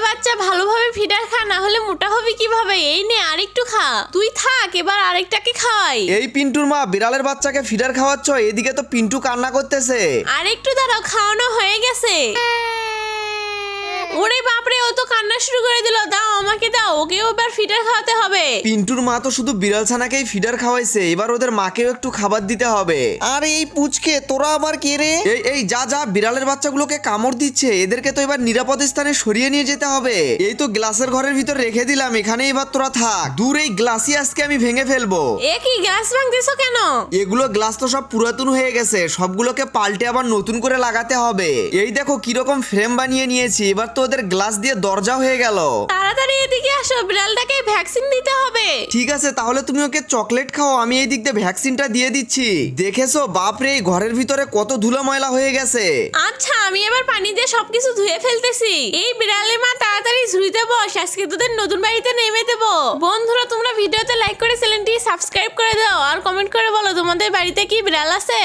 বাচ্চা ভালোভাবে ফিডার খা, না হলে মোটা হবি কিভাবে? এই নে আরেকটু খা। তুই থাক, এবার আরেকটাকে খাওয়াই। এই পিন্টুর মা বিড়ালের বাচ্চাকে ফিডার খাওয়াচ্ছ, এদিকে তো পিন্টু কান্না করতেছে। আরেকটু দাঁড়াও, খাওয়ানো হয়ে গেছে। ওরে বাপরে, ও তো কান্না শুরু করে দিল। দাও আমাকে দাও, ওকেও এবার ফিডার খাওয়াতে হবে। পিন্টুর মা তো শুধু বিড়াল ছানাকেই ফিডার খাওয়াইছে, এবার ওদের মাকেও একটু খাবার দিতে হবে। আরে এই পুচকে তোরা আবার কে রে? এই যা যা, বিড়ালের বাচ্চাগুলোকে কামড় দিচ্ছে, এদেরকে তো এবার নিরাপদ স্থানে সরিয়ে নিয়ে যেতে হবে। এই তো গ্লাসের ঘরের ভিতর রেখে দিলাম, এখানে এবার তোরা থাক। দূর, এই গ্লাসই আজকে আমি ভেঙে ফেলবো। এ কি, গ্লাস ভাঙতেছো কেন? এগুলো গ্লাস তো সব পুরাতন হয়ে গেছে, সবগুলোকে পাল্টে আবার নতুন করে লাগাতে হবে। এই দেখো কিরকম ফ্রেম বানিয়ে নিয়েছি, এবার তো ওদের গ্লাস দিয়ে দরজা হয়ে গেল। তাড়াতাড়ি এদিকে আসো, বিড়ালটাকে ভ্যাকসিন দিতে হবে। ঠিক আছে, তাহলে তুমি ওকে চকলেট খাও, আমি এই দিক দিয়ে ভ্যাকসিনটা দিয়ে দিচ্ছি। দেখেছো বাপরে, এই ঘরের ভিতরে কত ধুলো ময়লা হয়ে গেছে। আচ্ছা, আমি এবার পানি দিয়ে সবকিছু ধুয়ে ফেলতেছি। এই বিড়ালের মা তাড়াতাড়ি ঝুড়িতে বস, আজকে তোদের নতুন বাড়িতে নেমে দেবো। বন্ধুরা, তোমরা ভিডিওতে লাইক করে চ্যানেলটি সাবস্ক্রাইব করে দাও আর কমেন্ট করে বলো তোমাদের বাড়িতে কি বিড়াল আছে।